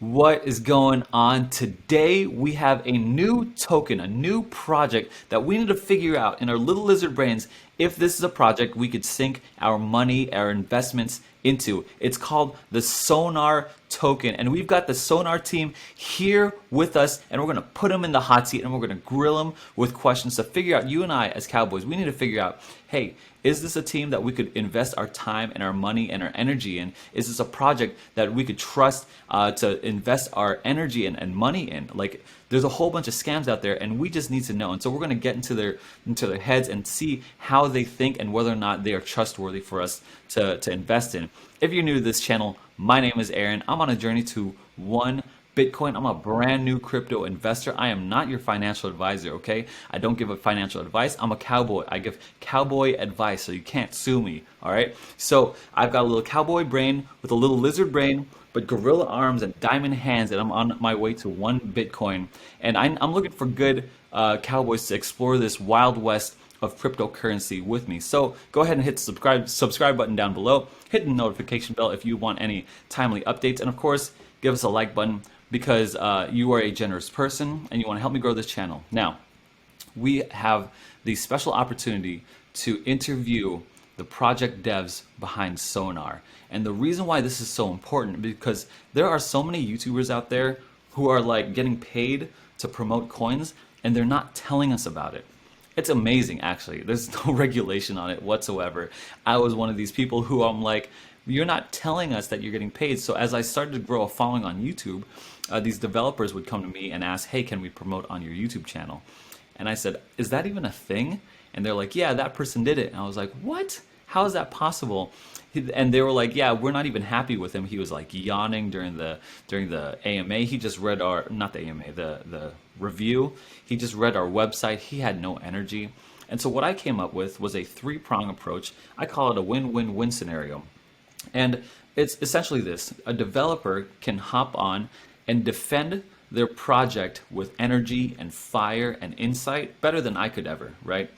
What is going on? Today we have a new token, a new project that we need to figure out in our little lizard brains if this is a project we could sink our money, our investments into. It's called the Sonar token, and we've got the Sonar team here with us, and we're going to put them in the hot seat and we're going to grill them with questions to figure out. You and I as Cowboys, we need to figure out, hey, is this a team that we could invest our time and our money and our energy in? Is this a project that we could trust to invest our energy and money in? Like, there's a whole bunch of scams out there, and we just need to know. And so we're going to get into their heads and see how they think and whether or not they are trustworthy for us to invest in. If you're new to this channel, my name is Aaron. I'm on a journey to one Bitcoin. I'm a brand new crypto investor. I am not your financial advisor, okay? I don't give financial advice. I'm a cowboy. I give cowboy advice, so you can't sue me, all right? So I've got a little cowboy brain with a little lizard brain, but gorilla arms and diamond hands, and I'm on my way to one Bitcoin. And I'm looking for good cowboys to explore this wild west of cryptocurrency with me. So go ahead and hit the subscribe button down below. Hit the notification bell if you want any timely updates. And of course, give us a like button because you are a generous person and you want to help me grow this channel. Now, we have the special opportunity to interview the project devs behind Sonar. And the reason why this is so important because there are so many YouTubers out there who are like getting paid to promote coins and they're not telling us about it. It's amazing, actually. There's no regulation on it whatsoever. I was one of these people who I'm like, you're not telling us that you're getting paid. So as I started to grow a following on YouTube, these developers would come to me and ask, hey, can we promote on your YouTube channel? And I said, is that even a thing? And they're like, yeah, that person did it. And I was like, what? How is that possible? And they were like, yeah, we're not even happy with him. He was like yawning during the AMA. He just read our, not the AMA, the review. He just read our website. He had no energy. And so what I came up with was a three-prong approach. I call it a win-win-win scenario. And it's essentially this. A developer can hop on and defend their project with energy and fire and insight better than I could ever, right?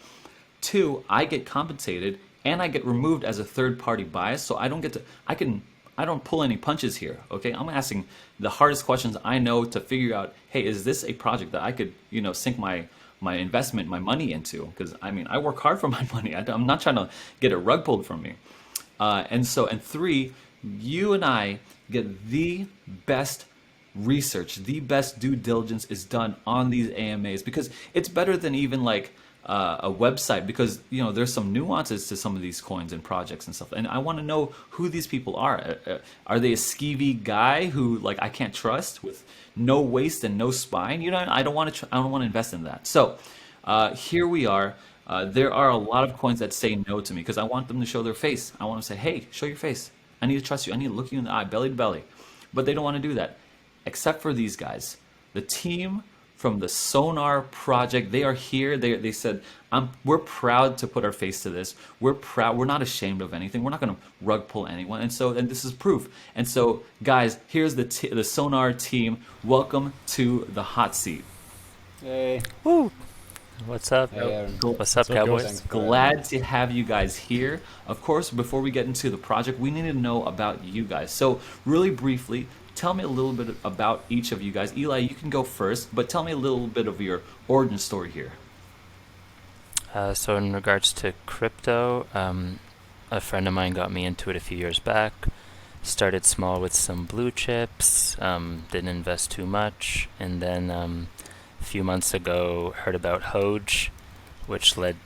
Two, I get compensated and I get removed as a third-party bias, so I don't get to, I don't pull any punches here, okay? I'm asking the hardest questions I know to figure out, hey, is this a project that I could, sink my investment, my money into? Because, I mean, I work hard for my money. I'm not trying to get a rug pulled from me. And three, you and I get the best research, the best due diligence is done on these AMAs because it's better than even like a website because there's some nuances to some of these coins and projects and stuff, and I want to know who these people are. Are they a skeevy guy who like I can't trust with no waist and no spine? I don't want to. I don't want to invest in that. So here we are. There are a lot of coins that say no to me because I want them to show their face. I want to say, hey, show your face. I need to trust you. I need to look you in the eye, belly to belly. But they don't want to do that, except for these guys. The team from the Sonar project, they are here. They said, we're proud to put our face to this. We're proud. We're not ashamed of anything. We're not going to rug pull anyone. And this is proof. And so, guys, here's the Sonar team. Welcome to the hot seat. Hey. Woo! What's up? Hey, What's up, Cowboys? Glad to have you guys here. Of course, before we get into the project, we need to know about you guys. So really briefly, tell me a little bit about each of you guys. Eli, you can go first, but tell me a little bit of your origin story here. So in regards to crypto, a friend of mine got me into it a few years back. Started small with some blue chips, didn't invest too much, and then a few months ago heard about Hoj, which led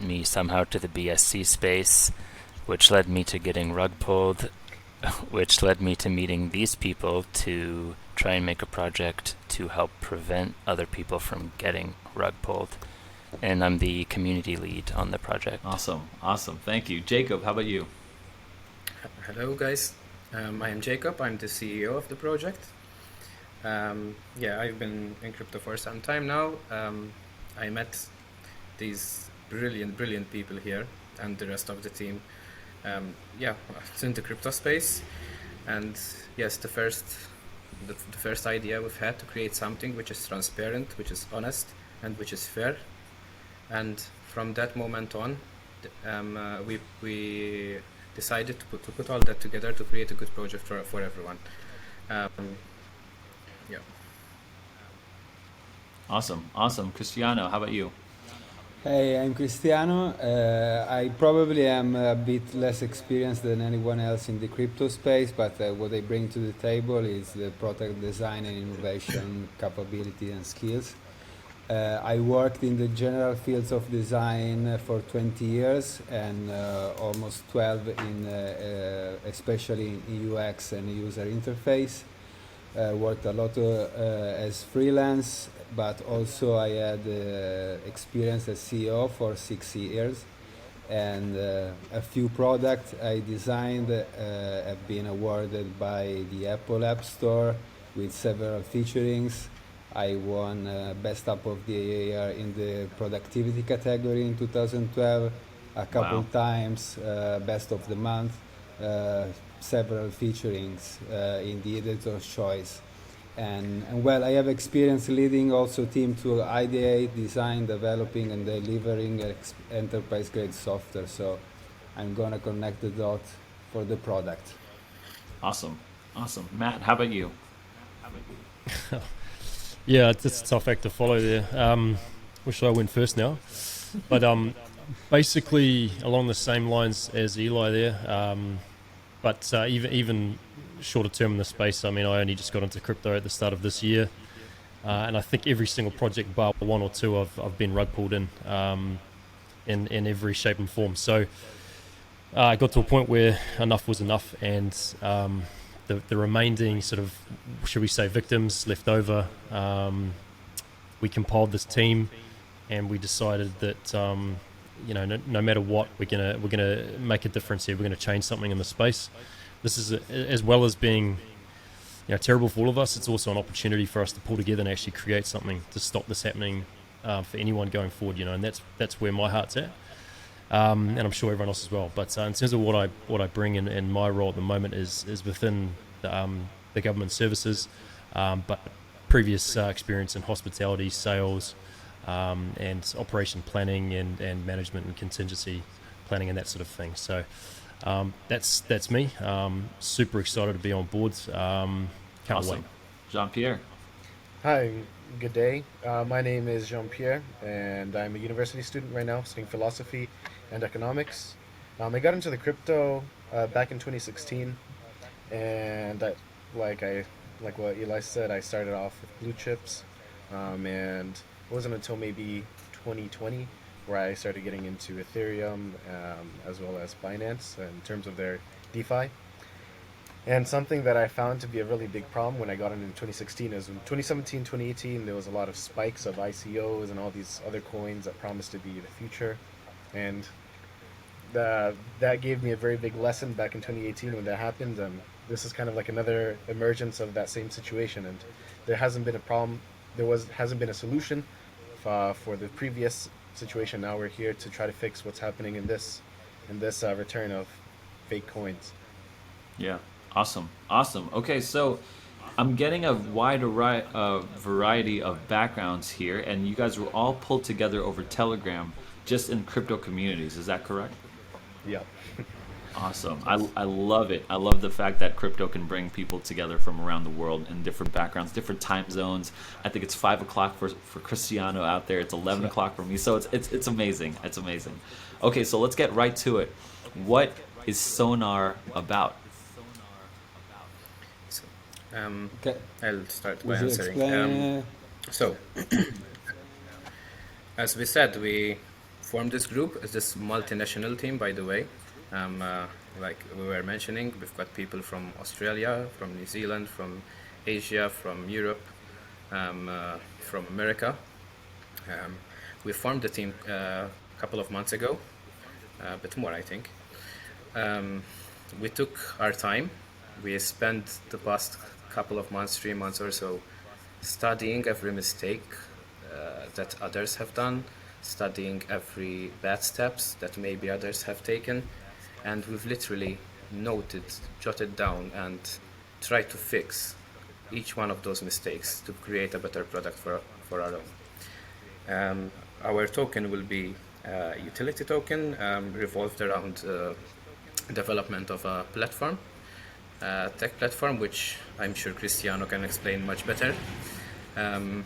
me somehow to the BSC space, which led me to getting rug pulled, which led me to meeting these people to try and make a project to help prevent other people from getting rug pulled. And I'm the community lead on the project. Awesome. Thank you. Jacob, how about you? Hello, guys. I am Jacob. I'm the CEO of the project. I've been in crypto for some time now. I met these brilliant people here and the rest of the team. It's in the crypto space, and yes, the first idea we've had to create something which is transparent, which is honest, and which is fair. And from that moment on, we decided to put all that together to create a good project for everyone. Yeah. Awesome, awesome. Cristiano, how about you? Hey, I'm Cristiano. I probably am a bit less experienced than anyone else in the crypto space, but what I bring to the table is the product design and innovation capability and skills. I worked in the general fields of design for 20 years and almost 12 in especially in UX and user interface. Worked a lot as freelance, but also I had experience as CEO for 6 years. And a few products I designed have been awarded by the Apple App Store with several featurings. I won Best App of the Year in the productivity category in 2012, a couple Wow. times Best of the Month, uh, several featurings in the editor's choice. And well, I have experience leading also team to ideate, design, developing, and delivering enterprise grade software. So I'm gonna connect the dots for the product. Awesome. Awesome. Matt, how about you? Yeah, it's a tough act to follow there. Wish I went first now, but basically along the same lines as Eli there. But even shorter term in the space. I mean, I only just got into crypto at the start of this year, and I think every single project, bar one or two, I've been rug pulled in every shape and form. So I got to a point where enough was enough, and the remaining sort of, should we say, victims left over. We compiled this team, and we decided that no matter what, we're gonna make a difference here. We're gonna change something in the space. This is as well as being terrible for all of us. It's also an opportunity for us to pull together and actually create something to stop this happening for anyone going forward. And that's where my heart's at. And I'm sure everyone else as well. But in terms of what I bring in my role at the moment is within the government services, but previous experience in hospitality, sales, and operation planning and management and contingency planning and that sort of thing. So that's me. Super excited to be on board. Can't Awesome. wait. Jean-Pierre. Hi, good day. My name is Jean-Pierre, and I'm a university student right now, studying philosophy and economics. I got into the crypto back in 2016, and like what Eli said, I started off with blue chips, and it wasn't until maybe 2020 where I started getting into Ethereum as well as Binance in terms of their DeFi. And something that I found to be a really big problem when I got in 2016 is in 2017, 2018, there was a lot of spikes of ICOs and all these other coins that promised to be the future. And that gave me a very big lesson back in 2018 when that happened. This is kind of like another emergence of that same situation. And there hasn't been a problem, hasn't been a solution for the previous situation. Now we're here to try to fix what's happening in this return of fake coins. Yeah. Awesome. Awesome. Okay, so I'm getting a wide variety of backgrounds here, and you guys were all pulled together over Telegram just in crypto communities. Is that correct? Yeah. Awesome. I love it. I love the fact that crypto can bring people together from around the world in different backgrounds, different time zones. I think it's 5 o'clock for Cristiano out there. It's 11 o'clock for me. So it's amazing. It's amazing. Okay, so let's get right to it. What is Sonar about? So, Okay, I'll start by would you answering. explain? So, as we said, we formed this group as this multinational team, by the way. Like we were mentioning, we've got people from Australia, from New Zealand, from Asia, from Europe, from America. We formed the team a couple of months ago, a bit more, I think. We took our time. We spent the past couple of months, 3 months or so, studying every mistake that others have done, studying every bad steps that maybe others have taken, and we've literally noted, jotted down, and tried to fix each one of those mistakes to create a better product for our own. Our token will be a utility token revolved around development of a platform, tech platform, which I'm sure Cristiano can explain much better. Um,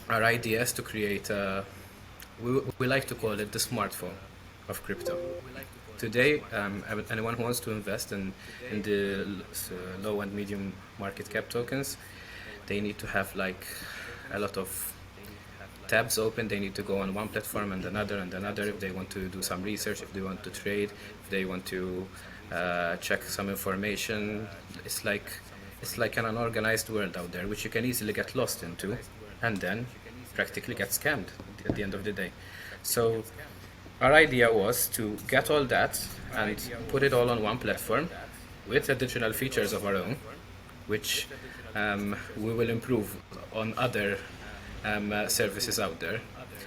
our idea is to create we like to call it the smartphone of crypto. Today, anyone who wants to invest in the low and medium market cap tokens, they need to have like a lot of tabs open. They need to go on one platform and another if they want to do some research, if they want to trade, if they want to check some information. It's like an unorganized world out there, which you can easily get lost into, and then practically get scammed at the end of the day. So our idea was to get all that and put it all on one platform with additional features of our own, which we will improve on other services out there,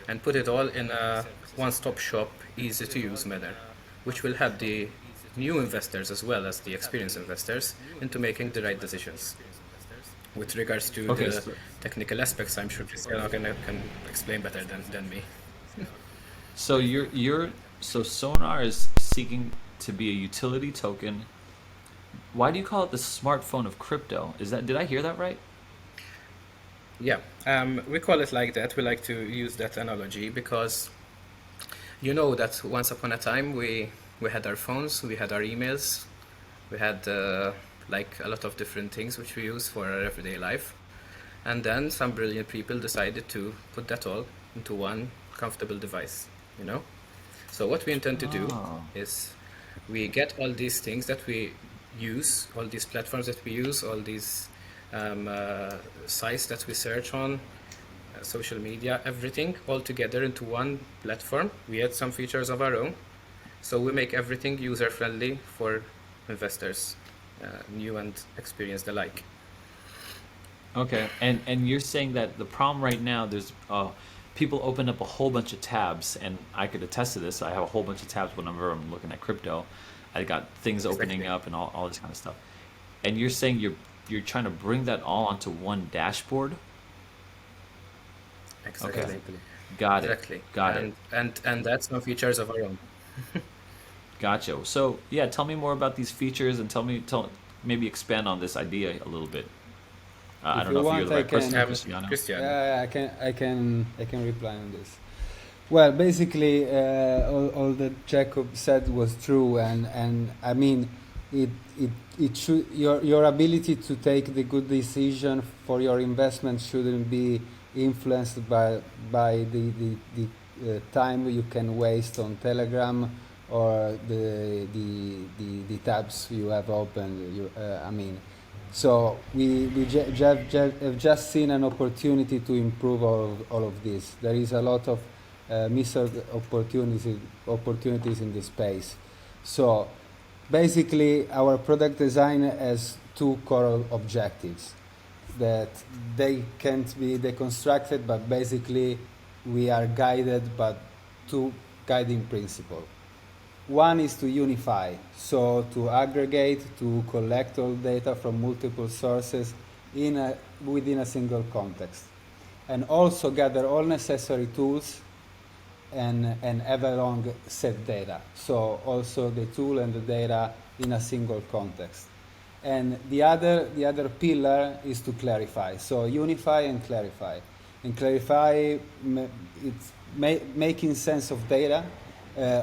and put it all in a one-stop shop, easy-to-use manner, which will help the new investors as well as the experienced investors into making the right decisions. With regards to Okay, the technical aspects, I'm sure Cristiano can explain better than me. so so Sonar is seeking to be a utility token. Why do you call it the smartphone of crypto? Did I hear that right? Yeah, we call it like that. We like to use that analogy because you know that once upon a time we had our phones, we had our emails, we had like a lot of different things which we use for our everyday life. And then some brilliant people decided to put that all into one comfortable device, you know? So what we intend to do Oh, is we get all these things that we use, all these platforms that we use, all these sites that we search on, social media, everything all together into one platform. We add some features of our own, so we make everything user friendly for investors, new and experienced alike. okay. And you're saying that the problem right now, there's people open up a whole bunch of tabs, and I could attest to this. I have a whole bunch of tabs whenever I'm looking at crypto. I got things opening Exactly. up and all this kind of stuff. And you're saying you're trying to bring that all onto one dashboard? Okay, Exactly. Exactly. got it, Exactly. got it, And that's no features of our own. gotcha. So yeah, tell me more about these features and tell maybe expand on this idea a little bit. I If don't you know if you're want, the I right person, can. Cristiano. Cristiano. Yeah, I can reply on this. Well, basically, all that Jacob said was true, and I mean, it it should your ability to take the good decision for your investment shouldn't be influenced by the time you can waste on Telegram or the tabs you have opened. I mean, so have just seen an opportunity to improve all of this. There is a lot of missed opportunities in this space. So basically, our product design has two core objectives that they can't be deconstructed, but basically we are guided by two guiding principles. One is to unify, so to aggregate, to collect all data from multiple sources within a single context, and also gather all necessary tools and have a long set data. So also the tool and the data in a single context. And the other pillar is to clarify. So unify and clarify. And clarify, it's making sense of data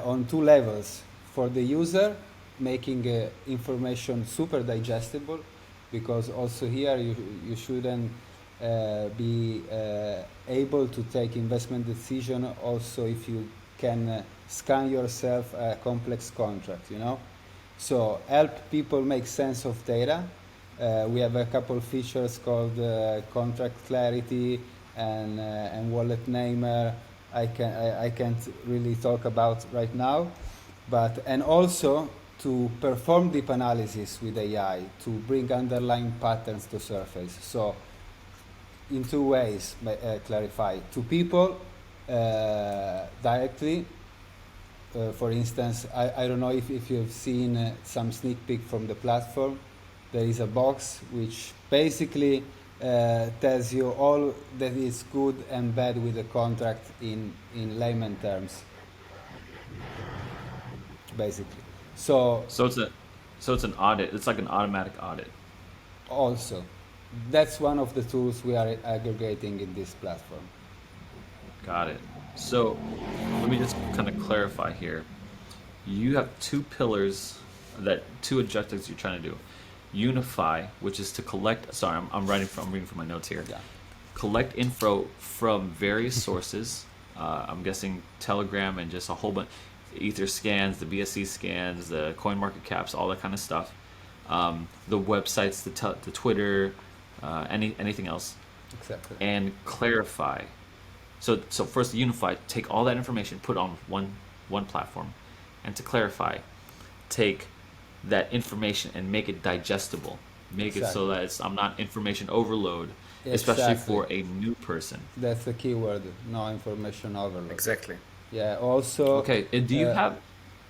on two levels. For the user, making information super digestible, because also here you shouldn't be able to take investment decision also if you can scan yourself a complex contract, So help people make sense of data. We have a couple of features called contract clarity and wallet namer. I can't really talk about right now, and also to perform deep analysis with AI to bring underlying patterns to surface. So in two ways, clarify to people directly. For instance, I don't know if you've seen some sneak peek from the platform. There is a box which basically tells you all that is good and bad with the contract in layman terms, basically. So So it's an audit. It's like an automatic audit. also. That's one of the tools we are aggregating in this platform. Got it. So let me just kind of clarify here. You have two pillars, that two objectives you're trying to do. Unify, which is to collect. Sorry, I'm reading from my notes here. Yeah, Collect info from various sources. I'm guessing Telegram and just a whole bunch, Ether scans, the BSC scans, the coin market caps, all that kind of stuff. The websites, the Twitter, anything else, exactly. and clarify. So first unify, take all that information, put it on one platform, and to clarify, take that information and make it digestible. Make it so Exactly. that I'm not information overload, especially Exactly. for a new person. That's the key word, no information overload. Exactly. Yeah, also, Okay, and do you uh, have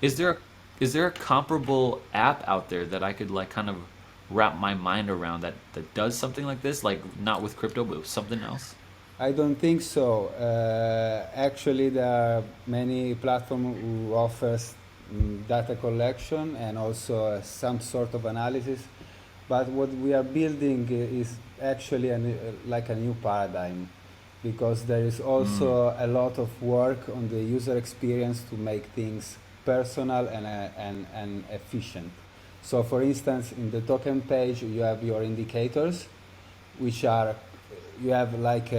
is there is there a comparable app out there that I could like kind of wrap my mind around that does something like this, like not with crypto but with something else? I don't think so. Actually, there are many platforms who offers data collection and also some sort of analysis. But what we are building is actually like a new paradigm, because there is Mm. also a lot of work on the user experience to make things personal and efficient. So, for instance, in the token page, you have your indicators, which are you have like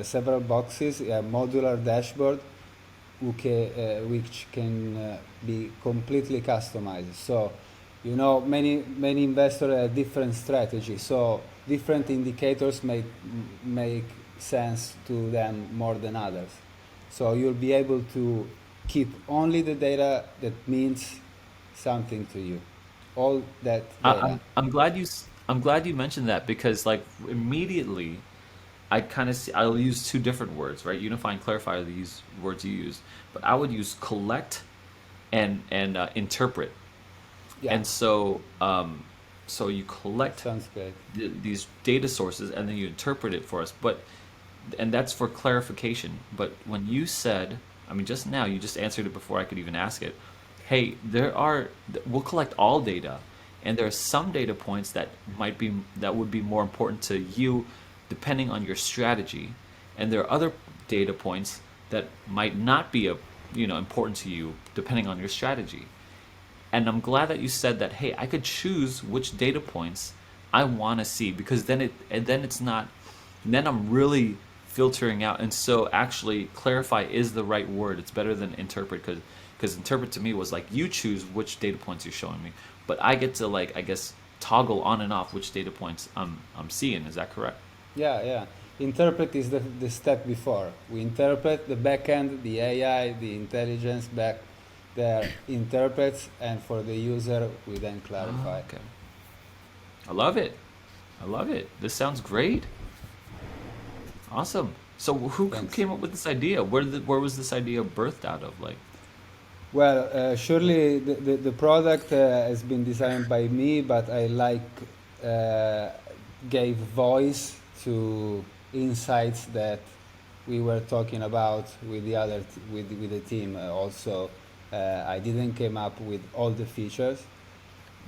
several boxes, a modular dashboard which can be completely customized. So, many investors have different strategies. So different indicators make sense to them more than others. So you'll be able to keep only the data that means something to you. All that data. I'm glad you mentioned that because like immediately I kind of see I'll use two different words, right? Unify and clarify are these words you use, but I would use collect and interpret. Yeah, And so you collect sounds great. these data sources and then you interpret it for us. But and that's for clarification. But when you said, I mean, just now you just answered it before I could even ask it. Hey, we'll collect all data, and there are some data points that would be more important to you, depending on your strategy, and there are other data points that might not be important to you, depending on your strategy. And I'm glad that you said that, hey, I could choose which data points I want to see because then it's not, then I'm really filtering out. And so actually clarify is the right word. It's better than interpret because interpret to me was like you choose which data points you're showing me, but I get to like I guess toggle on and off which data points I'm seeing. Is that correct? Yeah, yeah. Interpret is the step before. We interpret the backend, the AI, the intelligence back there interprets, and for the user, we then Oh, clarify. okay. I love it. I love it. This sounds great. Awesome. So who Thanks. came up with this idea? Where was this idea birthed out of? Like, Well, surely the product has been designed by me, but I uh, gave voice to insights that we were talking about with with the team. Also, I didn't come up with all the features.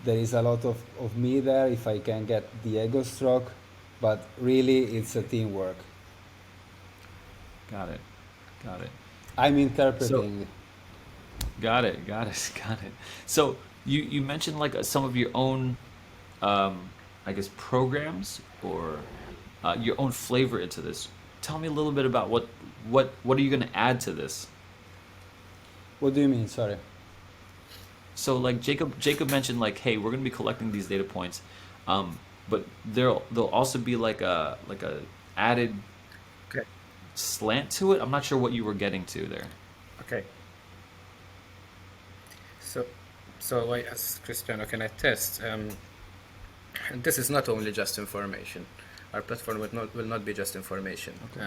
There is a lot of me there if I can get the ego stroke, but really it's a teamwork. got it, got it. I'm So interpreting. got it, got it. So you mentioned like some of your own, I guess programs or your own flavor into this. Tell me a little bit about what are you going to add to this? What do you mean? Sorry. So like Jacob mentioned like, hey, we're gonna be collecting these data points, but there'll also be like a added Okay. slant to it. I'm not sure what you were getting to there. Okay. So, so I asked Cristiano, can I test? And this is not only just information. Our platform will not be just information. Okay.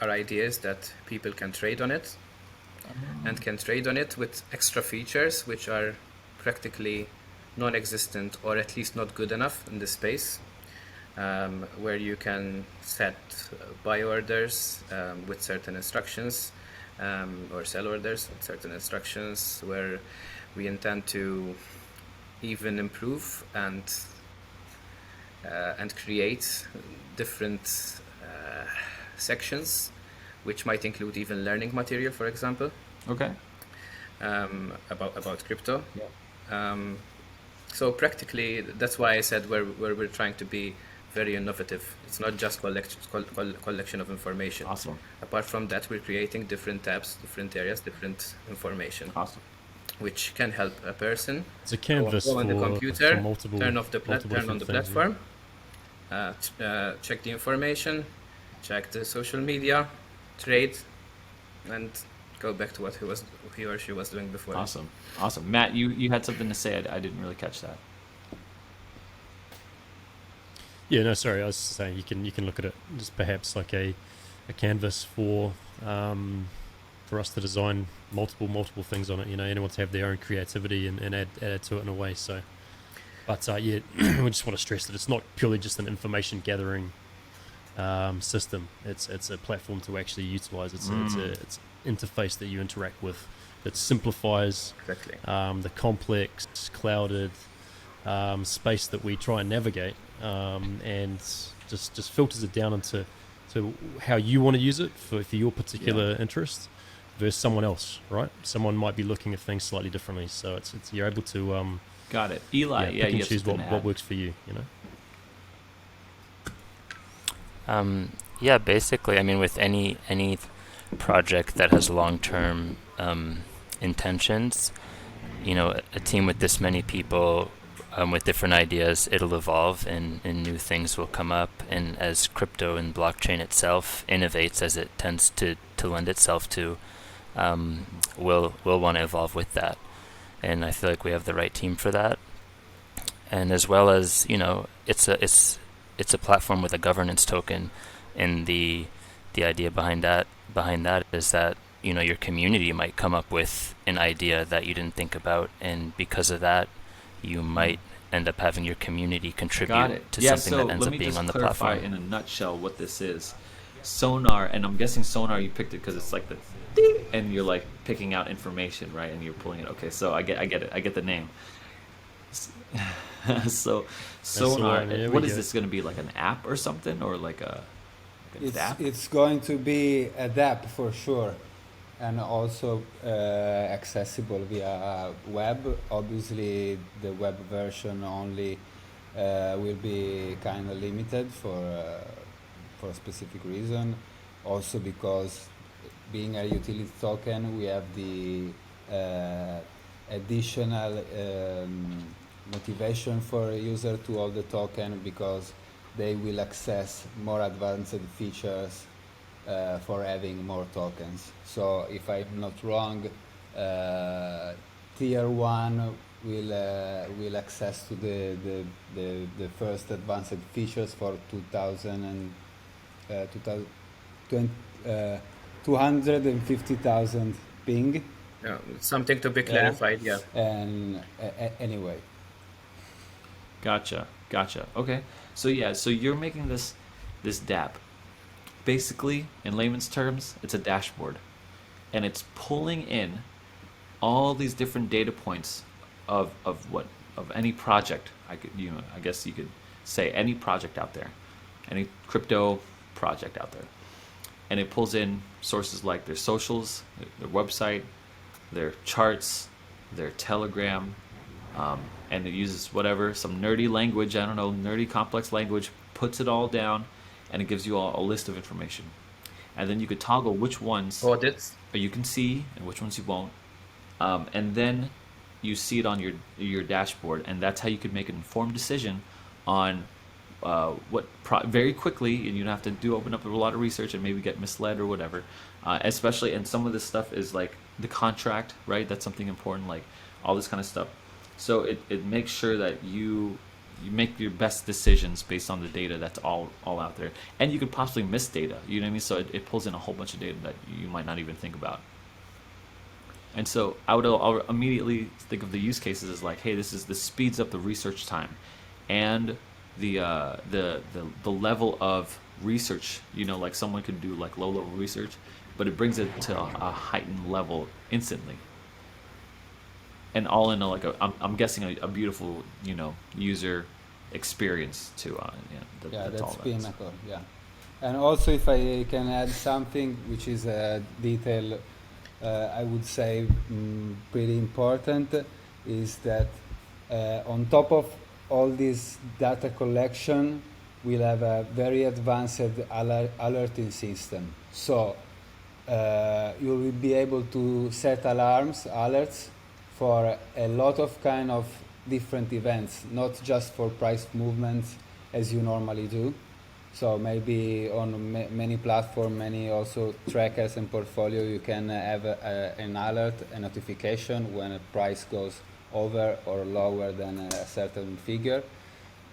Our idea is that people can trade on it and can trade on it with extra features which are practically non-existent or at least not good enough in this space, where you can set buy orders with certain instructions, or sell orders with certain instructions, where we intend to even improve and and create different sections, which might include even learning material, for example, Okay. about crypto. Yeah. Um, so practically, that's why I said we're trying to be very innovative. It's not just collection of information. Awesome. Apart from that, we're creating different tabs, different areas, different information, Awesome. which can help a person It's a canvas go on the for computer, multiple turn on the different things. Yeah. platform, check the information, check the social media, trade, and go back to what he or she was doing before. Awesome. Awesome. Matt, you had something to say. I didn't really catch that. Yeah, no, sorry. I was saying you can look at it as perhaps like a canvas for us to design multiple things on it. You know, anyone to have their own creativity and add to it in a way. So, but yeah, we just want to stress that it's not purely just an information gathering system. It's a platform to actually utilize. It's an interface that you interact with that simplifies Exactly. the complex, clouded space that we try and navigate, and just filters it down into how you want to use it for your particular interest versus someone else, right? Someone might be looking at things slightly differently, so it's you're able to Got it. Eli, pick you and have choose something to what add. works for you. You know. Yeah, basically, I mean, with any project that has long-term intentions, you know, a team with this many people with different ideas, it'll evolve and new things will come up. And as crypto and blockchain itself innovates, as it tends to lend itself to, we'll want to evolve with that. And I feel like we have the right team for that. And as well as, you know, it's a platform with a governance token, and the idea behind that is that, you know, your community might come up with an idea that you didn't think about, and because of that, you might end up having your community Got contribute it. to Yeah, something so that ends let up me being just on the clarify platform. in a nutshell what this is. Sonar, and I'm guessing Sonar, you picked it because it's like the ding, and you're like picking out information, right? And you're pulling it. Okay, so I get it. I get the name. So the Sonar, one, there we what is go. this going to be, like an app or something, or like a app? It's going to be an app for sure, and also accessible via web. Obviously, the web version only will be kind of limited for a specific reason. Also because being a utility token, we have the additional motivation for a user to hold the token because they will access more advanced features for having more tokens. So if I'm not wrong, tier 1 will access to the first advanced features for 2000 and 250,000 ping. Yeah, something to be Yeah. clarified. Yeah. And anyway, Gotcha. Okay. So yeah, so you're making this dApp. Basically, in layman's terms, it's a dashboard, and it's pulling in all these different data points of any project. I guess you could say any project out there, any crypto project out there, and it pulls in sources like their socials, their website, their charts, their Telegram, and it uses whatever, some nerdy language, I don't know, nerdy complex language, puts it all down, and it gives you all a list of information. And then you could toggle which ones Audits. you can see and which ones you won't. And then you see it on your dashboard, and that's how you could make an informed decision on very quickly, and you'd have to open up a lot of research and maybe get misled or whatever. Especially, and some of this stuff is like the contract, right? That's something important, like all this kind of stuff. So it makes sure that you make your best decisions based on the data that's all out there, and you could possibly miss data. You know what I mean? So it pulls in a whole bunch of data that you might not even think about. And so I'll immediately think of the use cases as like, hey, this speeds up the research time, and the level of research. You know, like someone could do like low level research, but it brings it to a heightened level instantly. And all in I'm guessing a beautiful, you know, user experience to Yeah, that's all that's that is. pinnacle. Yeah, and also if I can add something, which is a detail, I would say pretty important, is that on top of all this data collection, we'll have a very advanced alerting system. So you will be able to set alerts for a lot of kind of different events, not just for price movements as you normally do. So maybe on many platform, many also trackers and portfolio, you can have an alert, a notification when a price goes over or lower than a certain figure.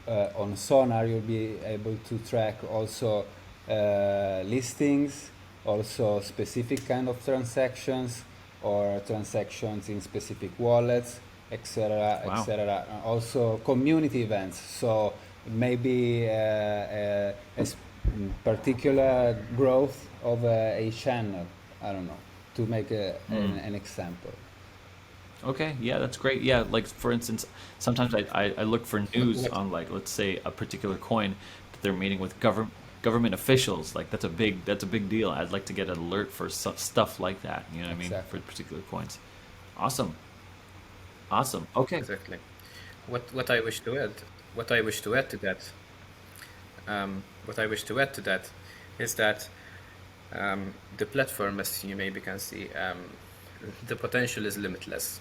On Sonar, you'll be able to track also listings, also specific kind of transactions or transactions in specific wallets, etc., Wow. etc. Also community events. So maybe particular growth of a channel. I don't know, to make an example. Okay, yeah, that's great. Yeah, like for instance, sometimes I look for news What on, like, let's say a particular coin that they're meeting with government officials. Like that's a big deal. I'd like to get an alert for stuff like that. You know what I mean? For Exactly. particular coins. Awesome, awesome. Okay. exactly? What I wish to add, what I wish to add to that, what I wish to add to that, is that the platform, as you maybe can see, the potential is limitless.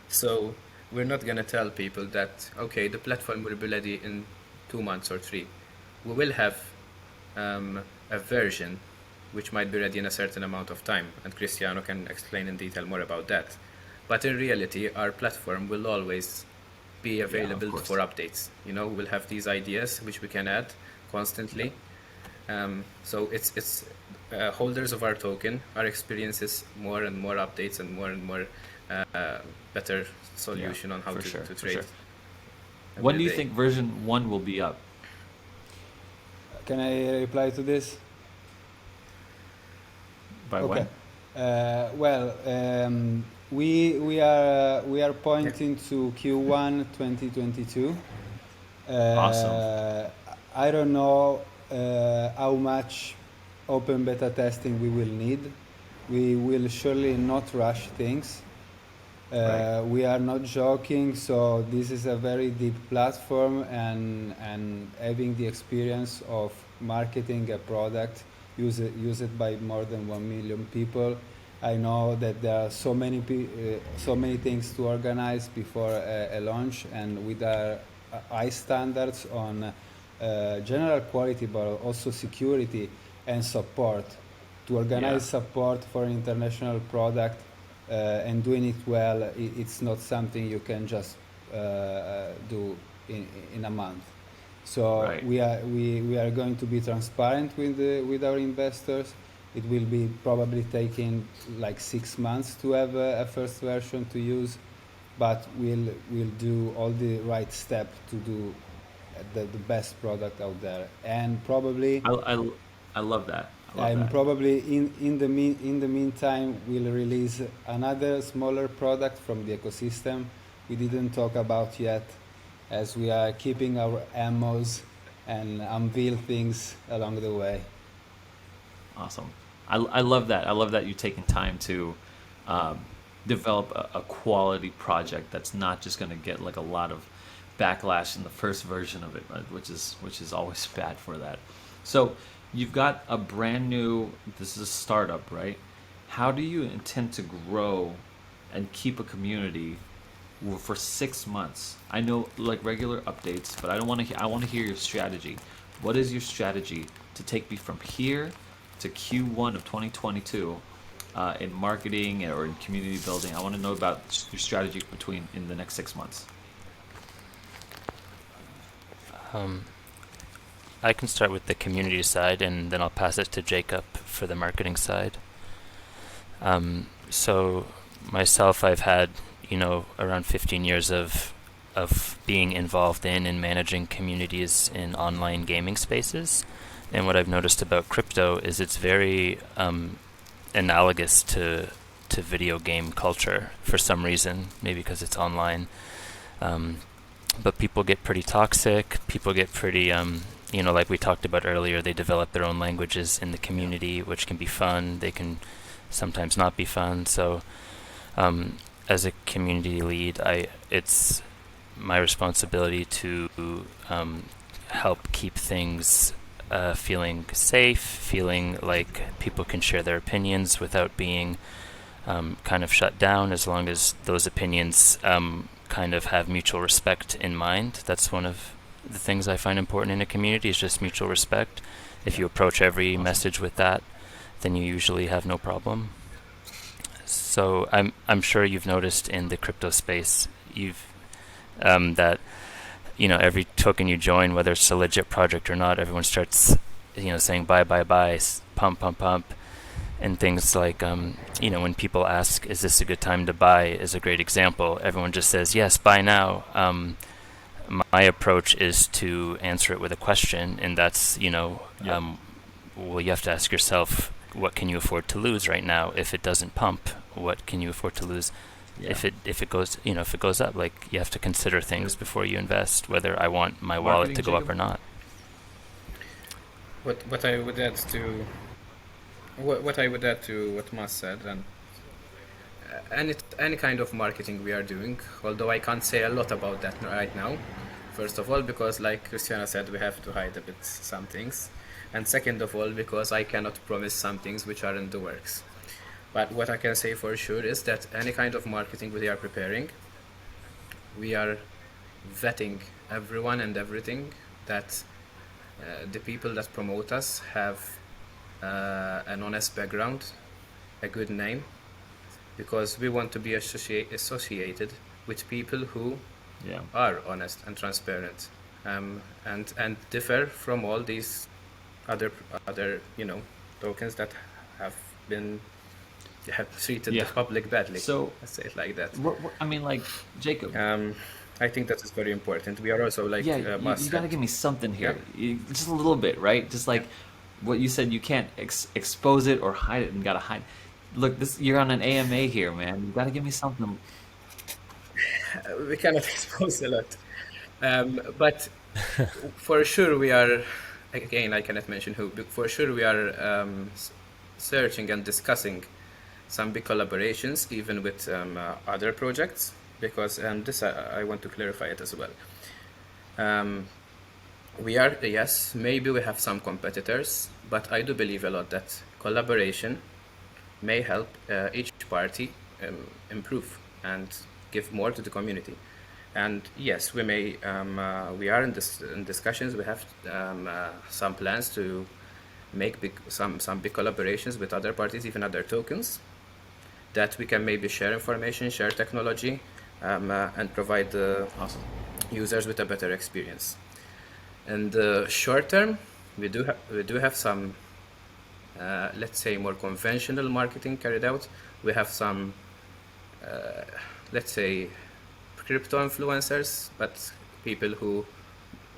So we're not gonna tell people that okay, the platform will be ready in 2 months or three. We will have a version which might be ready in a certain amount of time, and Cristiano can explain in detail more about that. But in reality, our platform will always be Yeah, of available for course. updates. We'll have these ideas which we can add constantly. So it's holders of our token, our experiences more and more updates and more better Yeah, solution on how for to, sure, to for trade sure. When every do you day. think version 1 will be up? Can I reply to this? By Okay. when? Well, we are Yeah. pointing to Q1 2022. Awesome. Uh, I don't know how much open beta testing we will need. We will surely not rush things. Right. We are not joking, so this is a very deep platform, and having the experience of marketing a product, use it by more than 1 million people. I know that there are so many things to organize before a launch, and with our high standards on general quality, but also security and support. To Yeah. organize support for an international product and doing it well, it's not something you can just do in a month. So Right. we are going to be transparent with our investors. It will be probably taking like 6 months to have a first version to use, but we'll do all the right step to do the best product out there. And probably I, I, I love that. I love and that. probably in the meantime, we'll release another smaller product from the ecosystem we didn't talk about yet, as we are keeping our ammos and unveil things along the way. Awesome. I love that. I love that you're taking time to um, develop a quality project that's not just going to get like a lot of backlash in the first version of it, right? Which is always bad for that. So you've got a brand new. This is a startup, right? How do you intend to grow and keep a community for 6 months? I know like regular updates, but I don't want to. I want to hear your strategy. What is your strategy to take me from here to Q1 of 2022 in marketing or in community building? I want to know about your strategy between in the next 6 months. Um, I can start with the community side, and then I'll pass it to Jacob for the marketing side. So myself, I've had around 15 years of being involved in and managing communities in online gaming spaces. And what I've noticed about crypto is it's very analogous to video game culture for some reason, maybe because it's online. Um, but people get pretty toxic. People get pretty, like we talked about earlier, they develop their own languages in the community, which can be fun. They can sometimes not be fun. So, as a community lead, it's my responsibility to help keep things feeling safe, feeling like people can share their opinions without being kind of shut down, as long as those opinions kind of have mutual respect in mind. That's one of the things I find important in a community, is just mutual respect. If you approach every message with that, then you usually have no problem. So I'm sure you've noticed in the crypto space, that every token you join, whether it's a legit project or not, everyone starts saying buy, pump, and things like when people ask, is this a good time to buy, is a great example. Everyone just says yes, buy now. My approach is to answer it with a question, and that's well, you have to ask yourself, what can you afford to lose right now? If it doesn't pump, what can you afford to lose? If it goes up, like, you have to consider things before you invest, whether I want my wallet to go up or not. What I would add to what Mas said, and any kind of marketing we are doing, although I can't say a lot about that right now. First of all, because like Cristiano said, we have to hide a bit some things, and second of all, because I cannot promise some things which are in the works. But what I can say for sure is that any kind of marketing we are preparing, we are vetting everyone and everything, that the people that promote us have an honest background, a good name, because we want to be associated with people who are honest and transparent, and differ from all these other tokens that have treated the public badly. So let's say it like that. I mean, like, Jacob. I think that is very important. We are also like you got to give me something here, just a little bit, right? Just like what you said, you can't expose it or hide it, and got to hide. Look, you're on an AMA here, man. You got to give me something. We cannot expose a lot, but for sure we are. Again, I cannot mention who, but for sure we are searching and discussing some big collaborations, even with other projects, because this I want to clarify it as well. We are, yes, maybe we have some competitors, but I do believe a lot that collaboration may help each party improve and give more to the community. And yes, we may we are in discussions. We have some plans to make some big collaborations with other parties, even other tokens, that we can maybe share information, share technology, and provide the users with a better experience. In the short term, we do have some let's say more conventional marketing carried out. We have some let's say crypto influencers, but people who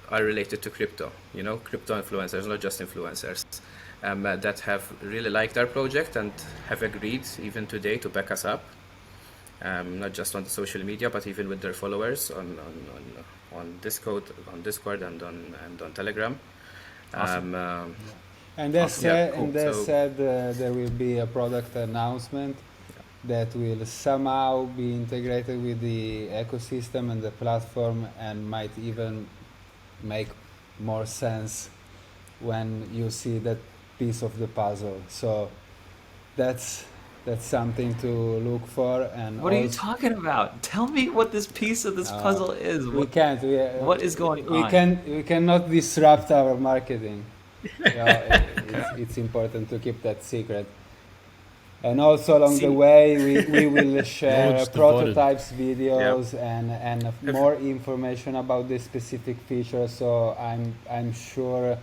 are related to crypto, crypto influencers, not just influencers, that have really liked our project and have agreed even today to back us up, not just on the social media, but even with their followers on Discord and on Telegram. Awesome. And they said, cool. there will be a product announcement that will somehow be integrated with the ecosystem and the platform, and might even make more sense when you see that piece of the puzzle. So that's something to look for. And What are you talking about? Tell me what this piece of this puzzle is. We can't. What is going on? We cannot disrupt our marketing. It's important to keep that secret. And also along the way, we will share Knowledge prototypes, videos, and more information about this specific feature. So I'm sure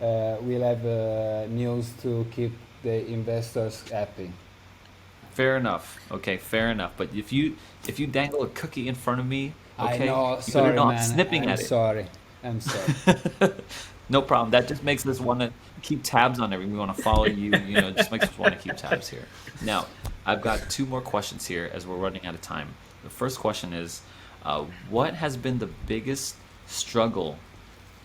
we'll have news to keep the investors happy. Fair enough. Okay, fair enough. But if you dangle a cookie in front of me, okay, I know. you Sorry, better not man. snipping at it. I'm sorry. No problem. That just makes us want to keep tabs on everything. We want to follow you. It just makes us want to keep tabs here. Now, I've got two more questions here as we're running out of time. The first question is, What has been the biggest struggle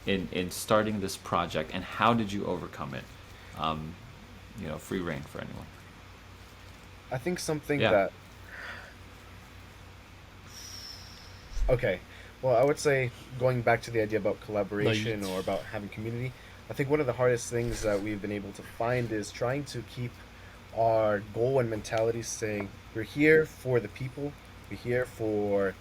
in starting this project, and how did you overcome it? Um, free reign for anyone. I think something Yeah. that okay, well, I would say going back to the idea about No, you, collaboration or about having community, I think one of the hardest things that we've been able to find is trying to keep our goal and mentality saying we're here for the people, we're here for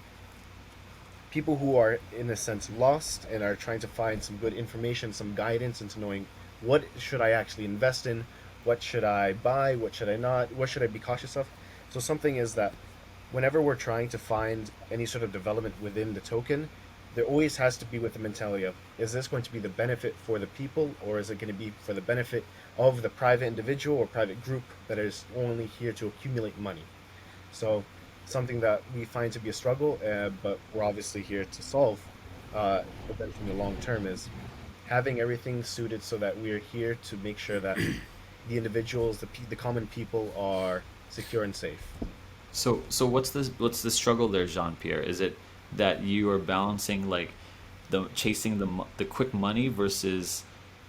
people who are in a sense lost and are trying to find some good information, some guidance into knowing what should I actually invest in, what should I buy, what should I not, what should I be cautious of. So something is that whenever we're trying to find any sort of development within the token, there always has to be with the mentality of, is this going to be the benefit for the people, or is it going to be for the benefit of the private individual or private group that is only here to accumulate money? So something that we find to be a struggle, but we're obviously here to solve, eventually in the long term, is having everything suited so that we're here to make sure that the individuals, the common people are secure and safe. So what's the struggle there, Jean Pierre? Is it that you are balancing like the chasing the quick money versus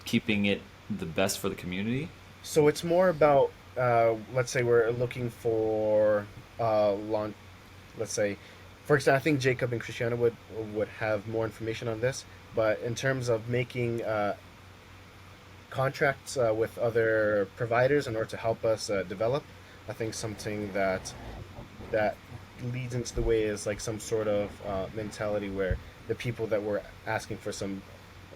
keeping it the best for the community? So it's more about, let's say we're looking for launch. Let's say, for example, I think Jacob and Cristiano would have more information on this. But in terms of making contracts with other providers in order to help us develop, I think something that leads into the way is like some sort of mentality where the people that we're asking for some,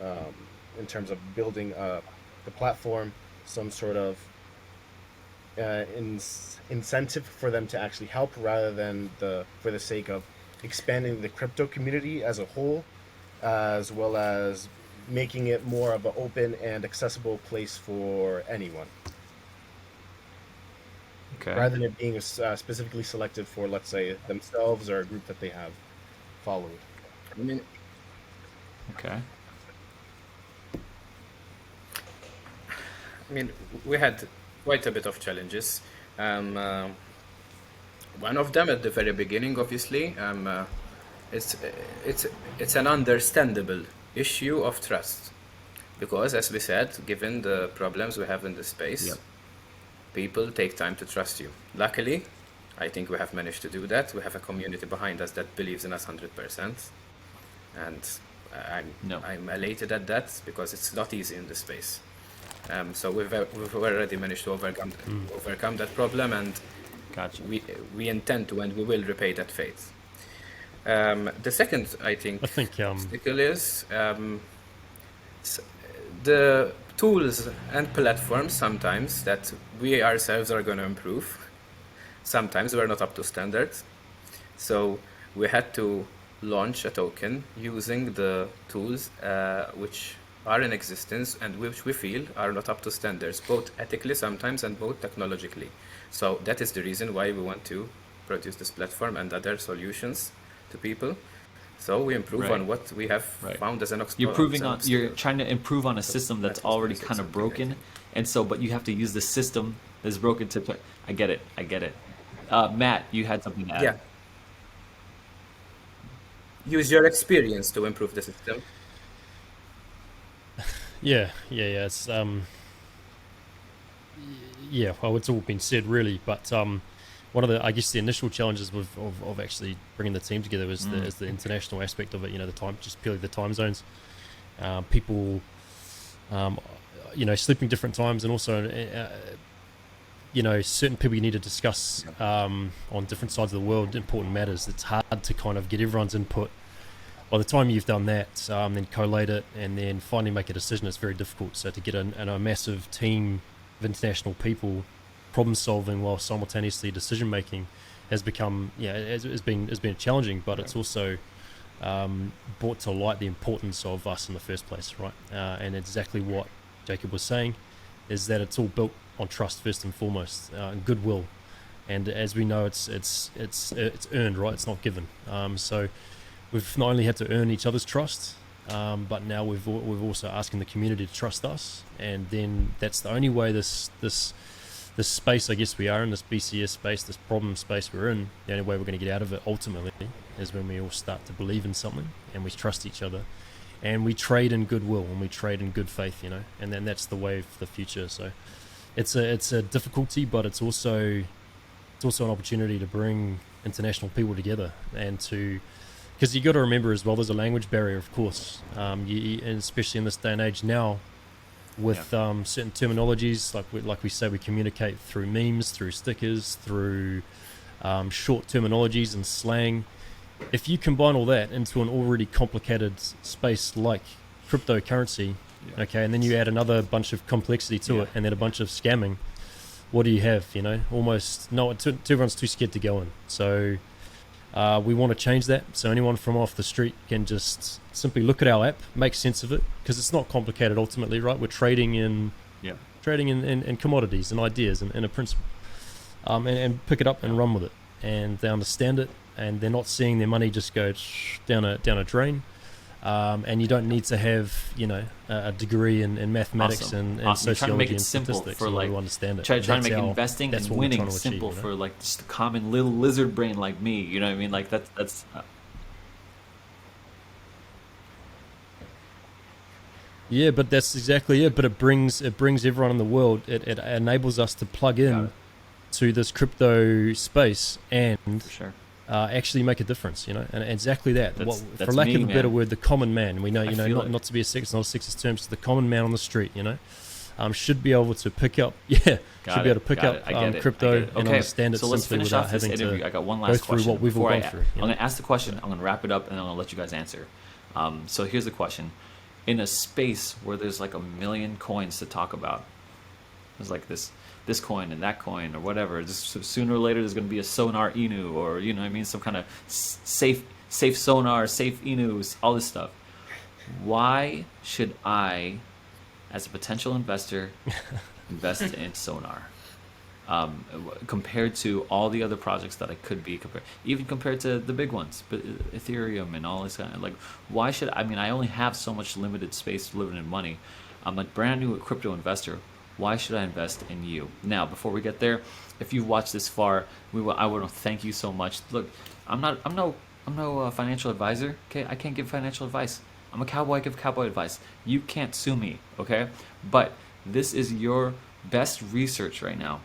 um, in terms of building the platform, some sort of incentive for them to actually help rather than for the sake of expanding the crypto community as a whole, as well as making it more of an open and accessible place for anyone, Okay. rather than it being specifically selected for, let's say, themselves or a group that they have followed. I mean, Okay. I mean, we had quite a bit of challenges. Um, uh, One of them at the very beginning, obviously, it's it's it's an understandable issue of trust because, as we said, given the problems we have in the space, Yep. people take time to trust you. Luckily, I think we have managed to do that. We have a community behind us that believes in us 100%, and I'm No. I'm elated at that because it's not easy in this space. So we've already managed to overcome that problem, and Gotcha. we intend to and we will repay that faith. The second, I think, I think obstacle is s- the tools and platforms sometimes that we ourselves are going to improve. Sometimes we're not up to standards. So we had to launch a token using the tools which are in existence and which we feel are not up to standards, both ethically sometimes and both technologically. So that is the reason why we want to produce this platform and other solutions to people. So we improve Right. on what we have Right. found as You're obstacle. trying to improve on a So system that's that was already also kind of something I broken, think. and so but you have to use the system that's broken I get it. I get it. Matt, you had something to Yeah, add. use your experience to improve the system. yeah. It's yeah. Well, it's all been said really, but one of the I guess the initial challenges of actually bringing the team together was Mm. the international aspect of it. You know, the time, just purely the time zones. People, um, sleeping different times, and also certain people you need to discuss on different sides of the world important matters. It's hard to kind of get everyone's input. By the time you've done that, then collate it and then finally make a decision, it's very difficult. So to get a massive team of international people problem solving while simultaneously decision making has become has been challenging, but it's also brought to light the importance of us in the first place, right? And exactly what Jacob was saying is that it's all built on trust first and foremost, and goodwill. And as we know, it's earned, right? It's not given. So we've not only had to earn each other's trust, but now we've also asking the community to trust us, and then that's the only way this space I guess we are in, this BCS space, this problem space we're in, the only way we're going to get out of it ultimately is when we all start to believe in something and we trust each other, and we trade in goodwill and we trade in good faith, and then that's the way of the future. So it's a difficulty, but it's also an opportunity to bring international people together, and because you got to remember as well, there's a language barrier, of course, and especially in this day and age now, with certain terminologies, like we say, we communicate through memes, through stickers, through short terminologies and slang. If you combine all that into an already complicated space like cryptocurrency, okay, and then you add another bunch of complexity to it, and then a bunch of scamming, what do you have? Almost everyone's too scared to go in. So we want to change that, so anyone from off the street can just simply look at our app, make sense of it, because it's not complicated ultimately, right? We're trading in commodities and ideas and a principle, and pick it up and run with it, and they understand it, and they're not seeing their money just go down a drain. And you don't need to have a degree in mathematics and sociology and statistics to understand it. Try to make investing and winning simple for like just a common little lizard brain like me. You know what I mean? Like that's. Yeah, but that's exactly it. But it brings everyone in the world. It enables us to plug in to this crypto space and For sure. Actually make a difference, and exactly that. That's For lack of a better man. word, the common man. We know, not to be it's not a sexist term, so the common man on the street, should be able to pick up, crypto and understand it so let's simply finish without off this having interview. to I got one go last through question what we've all before gone through. I'm going to ask the question. I'm going to wrap it up, and then I'm going to let you guys answer. So here's the question: in a space where there's like a million coins to talk about, there's like this coin and that coin or whatever. Just sooner or later, there's going to be a Sonar Inu, or some kind of safe Sonar, safe Inus, all this stuff. Why should I, as a potential investor, invest in Sonar? Compared to all the other projects that I could be even compared to the big ones, but Ethereum and all this kind of why should I only have so much limited space, limited money. I'm a brand new crypto investor. Why should I invest in you? Now, before we get there, if you've watched this far, I want to thank you so much. Look, I'm no financial advisor. Okay, I can't give financial advice. I'm a cowboy. I give cowboy advice. You can't sue me. Okay, but this is your best research right now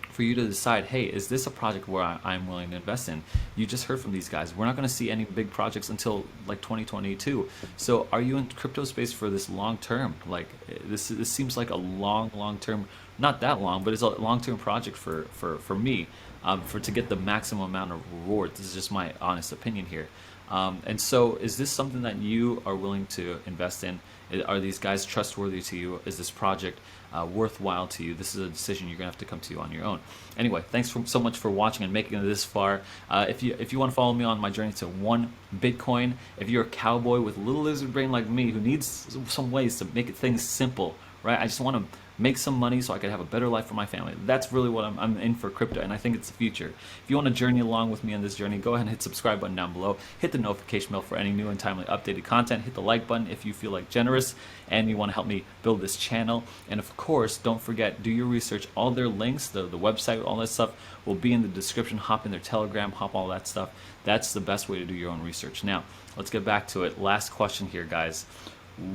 for you to decide, hey, is this a project where I'm willing to invest in? You just heard from these guys. We're not going to see any big projects until like 2022. So are you in crypto space for this long term? Like this seems like a long term, not that long, but it's a long term project for me, to get the maximum amount of reward. This is just my honest opinion here. And so is this something that you are willing to invest in? Are these guys trustworthy to you? Is this project worthwhile to you? This is a decision you're gonna have to come to on your own. Anyway, thanks so much for watching and making it this far. If you want to follow me on my journey to 1 Bitcoin, if you're a cowboy with a little lizard brain like me who needs some ways to make things simple, right? I just want to make some money so I could have a better life for my family. That's really what I'm in for crypto, and I think it's the future. If you want to journey along with me on this journey, go ahead and hit the subscribe button down below. Hit the notification bell for any new and timely updated content. Hit the like button if you feel like generous and you want to help me build this channel. And of course, don't forget, do your research. All their links, the website, all that stuff will be in the description. Hop in their Telegram, hop all that stuff. That's the best way to do your own research. Now, let's get back to it. Last question here, guys.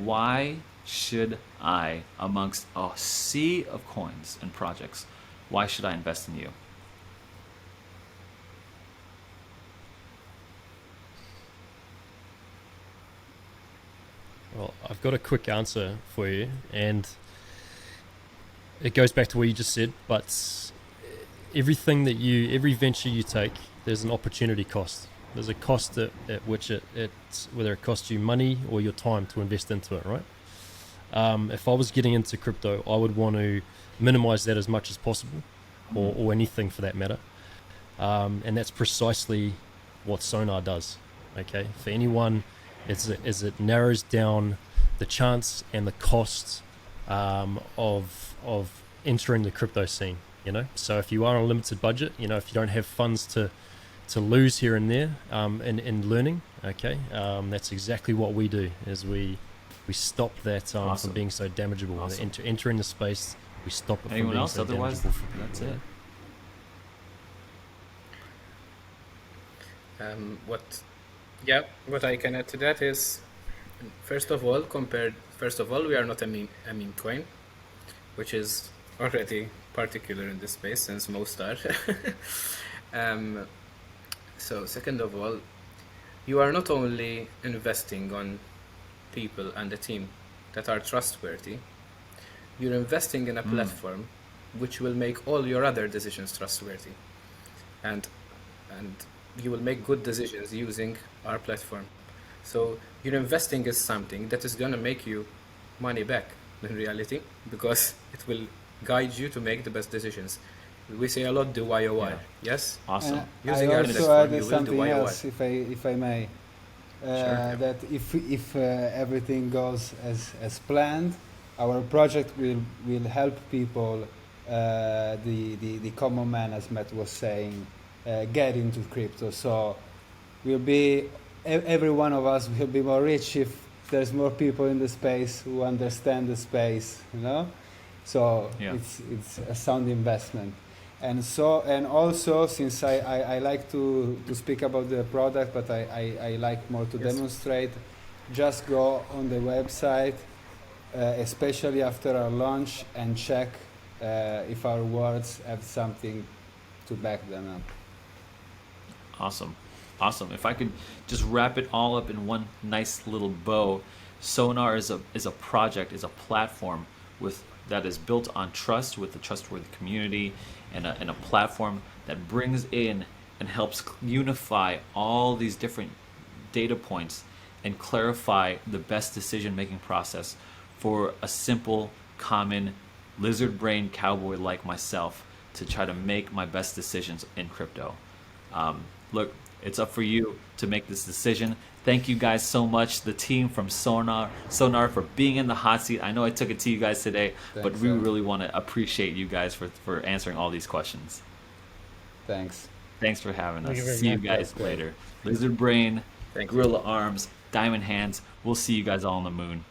Why should I, amongst a sea of coins and projects, why should I invest in you? Well, I've got a quick answer for you, and it goes back to what you just said, but every venture you take, there's an opportunity cost. There's a cost at which whether it costs you money or your time to invest into it, right? If I was getting into crypto, I would want to minimize that as much as possible, or anything for that matter. And that's precisely what Sonar does. Okay, for anyone, it narrows down the chance and the cost of entering the crypto scene. So if you are on a limited budget, if you don't have funds to lose here and there in learning, okay, that's exactly what we do. Is we stop that Awesome. from being so damageable. Awesome. Entering the space, we stop it Anyone from being else? so Otherwise, damageable for people. that's it. Yeah, what I can add to that is, first of all, we are not a meme coin, which is already particular in this space since most are. um, so, second of all, you are not only investing on people and a team that are trustworthy, you're investing in a platform which will make all your other decisions trustworthy. And and you will make good decisions using our platform. So you're investing in something that is gonna make you money back in reality because it will guide you to make the best decisions. We say a lot do YOY, Yeah. yes? Awesome. I Using our also platform, added you will do something YOY. else, if I may. Sure. That if everything goes as planned, our project will help people, the common man, as Matt was saying, get into crypto. So we'll be every one of us will be more rich if there's more people in the space who understand the space, you know. So Yeah. it's a sound investment. And also, since I like to speak about the product, but I like more to Yes. demonstrate, just go on the website, especially after our launch, and check if our words have something to back them up. Awesome. Awesome. If I could just wrap it all up in one nice little bow, Sonar is a project, is a platform with that is built on trust with a trustworthy community and a platform that brings in and helps unify all these different data points and clarify the best decision making process for a simple, common lizard brain cowboy like myself to try to make my best decisions in crypto. Look, it's up for you to make this decision. Thank you guys so much, the team from Sonar, for being in the hot seat. I know I took it to you guys today, but Thanks, we Aaron. really want to appreciate you guys for answering all these questions. Thanks. Thanks for having Thank us. you very See you much. That's guys great. later. Lizard Brain, Thank you. Gorilla Arms, Diamond Hands. We'll see you guys all on the moon.